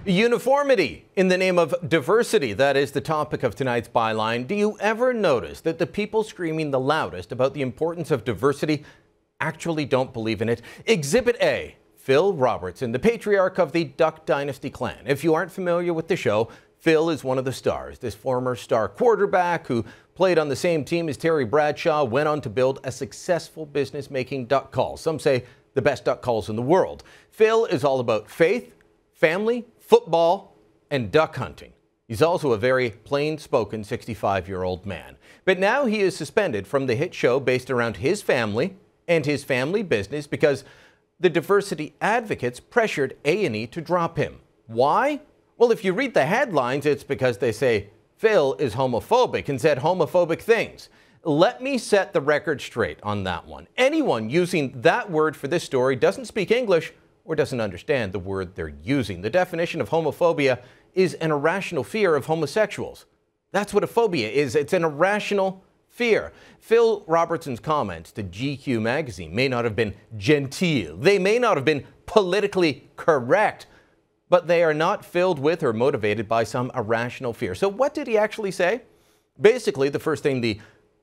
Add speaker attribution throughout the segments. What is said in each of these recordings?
Speaker 1: Uniformity in the name of diversity. That is the topic of tonight's byline. Do you ever notice that the people screaming the loudest about the importance of diversity actually don't believe in it? Exhibit A, Phil Robertson, the patriarch of the Duck Dynasty clan. If you aren't familiar with the show, Phil is one of the stars. This former star quarterback who played on the same team as Terry Bradshaw went on to build a successful business making duck calls. Some say the best duck calls in the world. Phil is all about faith, family, football, and duck hunting. He's also a very plain-spoken 65-year-old man. But now he is suspended from the hit show based around his family and his family business because the diversity advocates pressured A&E to drop him. Why? Well, if you read the headlines, it's because they say Phil is homophobic and said homophobic things. Let me set the record straight on that one. Anyone using that word for this story doesn't speak English or doesn't understand the word they're using. The definition of homophobia is an irrational fear of homosexuals. That's what a phobia is. It's an irrational fear. Phil Robertson's comments to GQ magazine may not have been genteel. They may not have been politically correct, but they are not filled with or motivated by some irrational fear. So what did he actually say? Basically, the first thing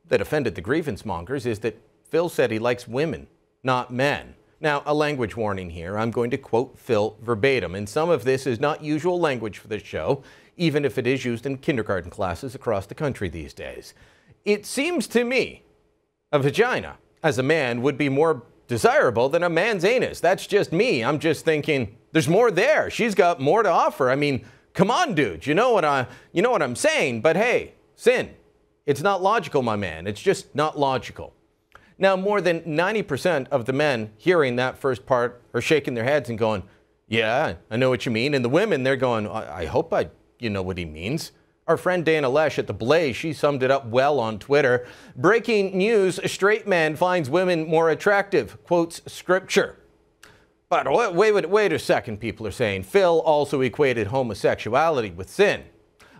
Speaker 1: that offended the grievance mongers is that Phil said he likes women, not men. Now, a language warning here. I'm going to quote Phil verbatim, and some of this is not usual language for this show, even if it is used in kindergarten classes across the country these days. It seems to me a vagina as a man would be more desirable than a man's anus. That's just me. I'm just thinking there's more there. She's got more to offer. I mean, come on, dude. You know what I'm saying? But hey, sin. It's not logical, my man. It's just not logical. Now, more than 90% of the men hearing that first part are shaking their heads and going, yeah, I know what you mean. And the women, they're going, I hope you know what he means. Our friend Dana Lesh at The Blaze, she summed it up well on Twitter. Breaking news, a straight man finds women more attractive, quotes scripture. But wait a second, people are saying. Phil also equated homosexuality with sin.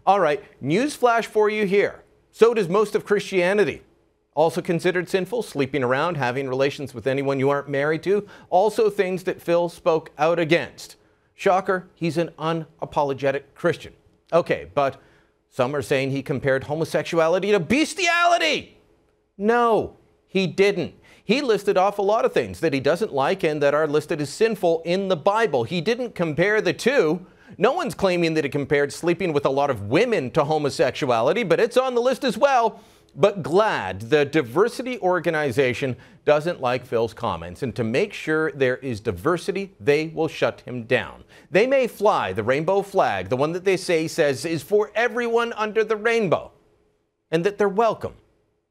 Speaker 1: All right, news flash for you here. So does most of Christianity. Also considered sinful, sleeping around, having relations with anyone you aren't married to. Also things that Phil spoke out against. Shocker, he's an unapologetic Christian. Okay, but some are saying he compared homosexuality to bestiality. No, he didn't. He listed off a lot of things that he doesn't like and that are listed as sinful in the Bible. He didn't compare the two. No one's claiming that he compared sleeping with a lot of women to homosexuality, but it's on the list as well. But GLAAD, the diversity organization, doesn't like Phil's comments. And to make sure there is diversity, they will shut him down. They may fly the rainbow flag, the one that they say says is for everyone under the rainbow, and that they're welcome.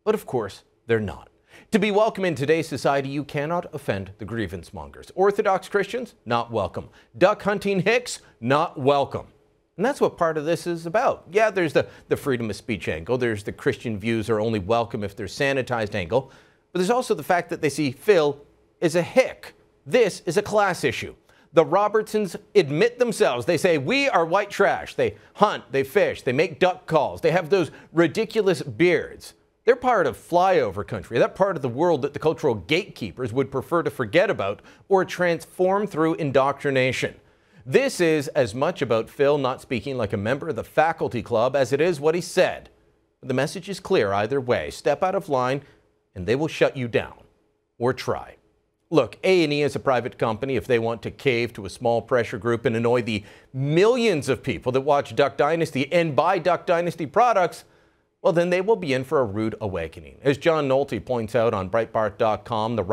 Speaker 1: But of course, they're not. To be welcome in today's society, you cannot offend the grievance mongers. Orthodox Christians, not welcome. Duck hunting hicks, not welcome. And that's what part of this is about. Yeah, there's the freedom of speech angle. There's the Christian views are only welcome if they're sanitized angle. But there's also the fact that they see Phil as a hick. This is a class issue. The Robertsons admit themselves. They say, we are white trash. They hunt, they fish, they make duck calls. They have those ridiculous beards. They're part of flyover country, that part of the world that the cultural gatekeepers would prefer to forget about or transform through indoctrination. This is as much about Phil not speaking like a member of the faculty club as it is what he said. The message is clear either way. Step out of line and they will shut you down. Or try. Look, A&E is a private company. If they want to cave to a small pressure group and annoy the millions of people that watch Duck Dynasty and buy Duck Dynasty products, well, then they will be in for a rude awakening. As John Nolte points out on Breitbart.com, the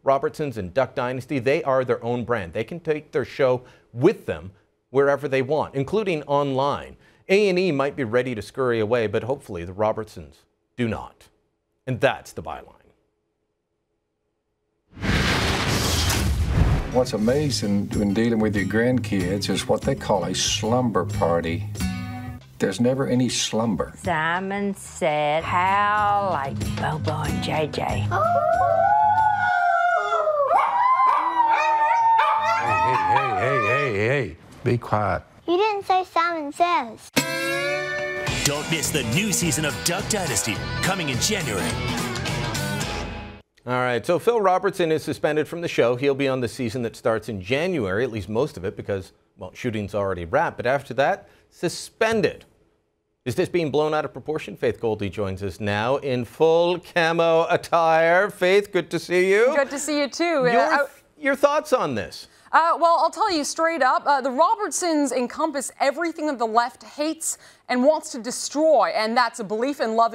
Speaker 1: Robertsons and Duck Dynasty, they are their own brand. They can take their show with them wherever they want, including online. A&E might be ready to scurry away, but hopefully the Robertsons do not. And that's the byline.
Speaker 2: What's amazing when dealing with your grandkids is what they call a slumber party. There's never any slumber.
Speaker 3: Simon said, how like Bobo and JJ.
Speaker 4: Hey, be quiet.
Speaker 5: You didn't say Simon Says.
Speaker 6: Don't miss the new season of Duck Dynasty, coming in January.
Speaker 1: All right, so Phil Robertson is suspended from the show. He'll be on the season that starts in January, at least most of it, because, well, shooting's already wrapped. But after that, suspended. Is this being blown out of proportion? Faith Goldy joins us now in full camo attire. Faith, good to see you.
Speaker 4: Good to see you too.
Speaker 1: Your thoughts on this?
Speaker 4: Well, I'll tell you straight up, the Robertsons encompass everything that the left hates and wants to destroy, and that's a belief in love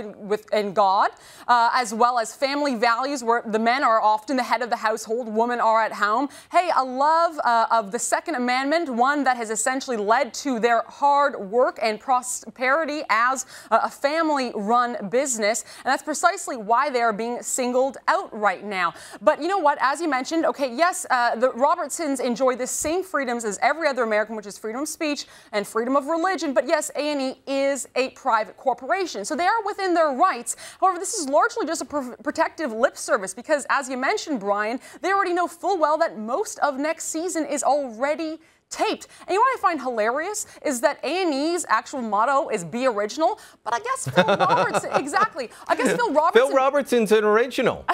Speaker 4: in God, as well as family values where the men are often the head of the household, women are at home. Hey, a love of the Second Amendment, one that has essentially led to their hard work and prosperity as a family-run business, and that's precisely why they are being singled out right now. But you know what, as you mentioned, okay, yes, the Robertsons enjoy the same freedoms as every other American, which is freedom of speech and freedom of religion, but yes, A&E is a private corporation, so they are within their rights. However, this is largely just a protective lip service because, as you mentioned, Brian, they already know full well that most of next season is already taped. And you know what I find hilarious is that A&E's actual motto is "Be original," but I guess Phil Robertson, exactly. I guess Phil
Speaker 1: Robertson's an original.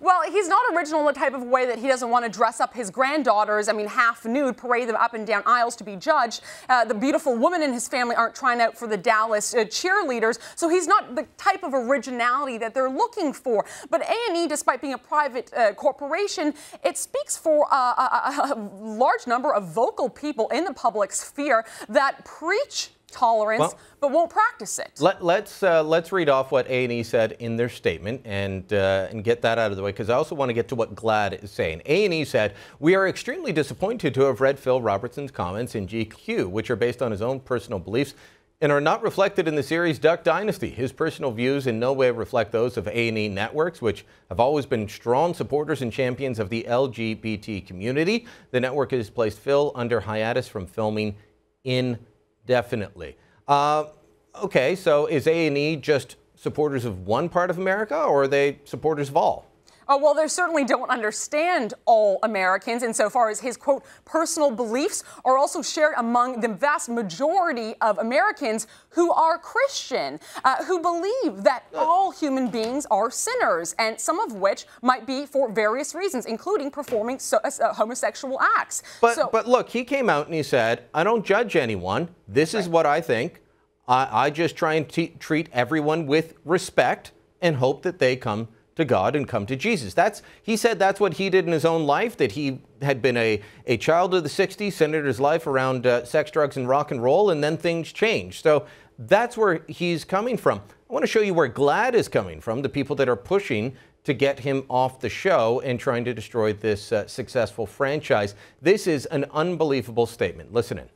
Speaker 4: Well, he's not original in the type of way that he doesn't want to dress up his granddaughters, I mean, half nude, parade them up and down aisles to be judged. The beautiful women in his family aren't trying out for the Dallas cheerleaders, so he's not the type of originality that they're looking for. But A&E, despite being a private corporation, it speaks for a large number of vocal people in the public sphere that preach tolerance, but won't practice it.
Speaker 1: Let's read off what A&E said in their statement and get that out of the way, because I also want to get to what GLAAD is saying. A&E said, "We are extremely disappointed to have read Phil Robertson's comments in GQ, which are based on his own personal beliefs and are not reflected in the series Duck Dynasty. His personal views in no way reflect those of A&E Networks, which have always been strong supporters and champions of the LGBT community. The network has placed Phil under hiatus from filming indefinitely." Okay, so is A&E just supporters of one part of America, or are they supporters of all?
Speaker 4: Oh, well, they certainly don't understand all Americans insofar as his, quote, personal beliefs are also shared among the vast majority of Americans who are Christian, who believe that all human beings are sinners, and some of which might be for various reasons, including performing homosexual acts.
Speaker 1: But look, he came out and he said, "I don't judge anyone. This is what I think. I just try and treat everyone with respect and hope that they come to God and come to Jesus." He said that's what he did in his own life, that he had been a child of the 60s, centered his life around sex, drugs, and rock and roll, and then things changed. So that's where he's coming from. I want to show you where GLAAD is coming from, the people that are pushing to get him off the show and trying to destroy this successful franchise. This is an unbelievable statement. Listen in.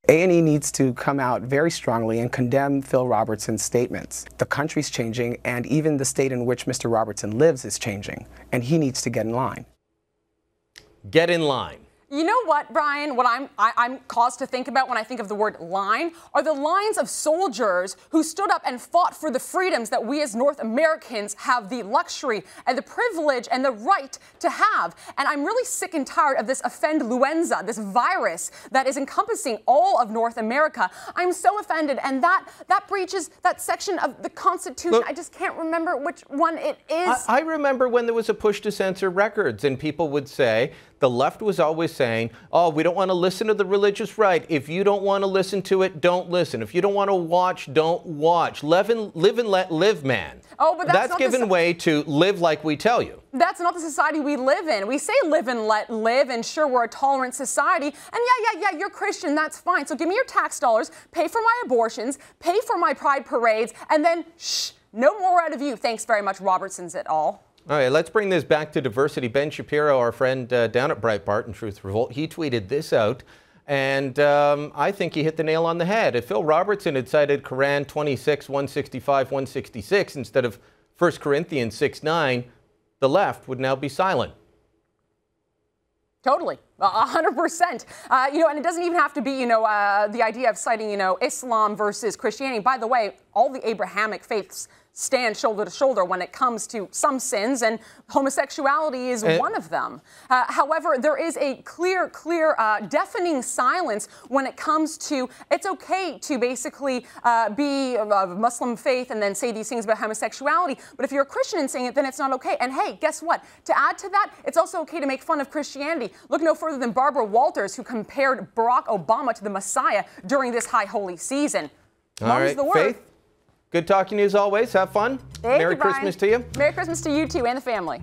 Speaker 6: A&E needs to come out very strongly and condemn Phil Robertson's statements. The country's changing, and even the state in which Mr. Robertson lives is changing, and he needs to get in line.
Speaker 1: Get in line.
Speaker 4: You know what, Brian, what I'm caused to think about when I think of the word line are the lines of soldiers who stood up and fought for the freedoms that we as North Americans have the luxury and the privilege and the right to have. And I'm really sick and tired of this offendluenza, this virus that is encompassing all of North America. I'm so offended, and that breaches that section of the Constitution. Look, I just can't remember which one it is.
Speaker 1: I remember when there was a push to censor records, and people would say, the left was always saying, oh, we don't want to listen to the religious right. If you don't want to listen to it, don't listen. If you don't want to watch, don't watch. Live and let live, man.
Speaker 4: Oh, but that's
Speaker 1: given way to live like we tell you.
Speaker 4: That's not the society we live in. We say live and let live, and sure, we're a tolerant society. And yeah, you're Christian, that's fine. So give me your tax dollars, pay for my abortions, pay for my pride parades, and then shh, no more out of you. Thanks very much, Robertsons et al.
Speaker 1: All right, let's bring this back to diversity. Ben Shapiro, our friend down at Breitbart and Truth Revolt, he tweeted this out, and I think he hit the nail on the head. If Phil Robertson had cited Quran 26, 165, 166 instead of 1 Corinthians 6:9, the left would now be silent.
Speaker 4: Totally. 100%. And it doesn't even have to be, the idea of citing, Islam versus Christianity. By the way, all the Abrahamic faiths stand shoulder to shoulder when it comes to some sins, and homosexuality is one of them. However, there is a clear, deafening silence when it comes to it's okay to basically be of Muslim faith and then say these things about homosexuality, but if you're a Christian and saying it, then it's not okay. And hey, guess what? To add to that, it's also okay to make fun of Christianity. Look no further than Barbara Walters, who compared Barack Obama to the Messiah during this high holy season. Mom's the word.
Speaker 1: Faith, good talking to you as always. Have fun. Merry Christmas to you.
Speaker 4: Merry Christmas to you too and the family.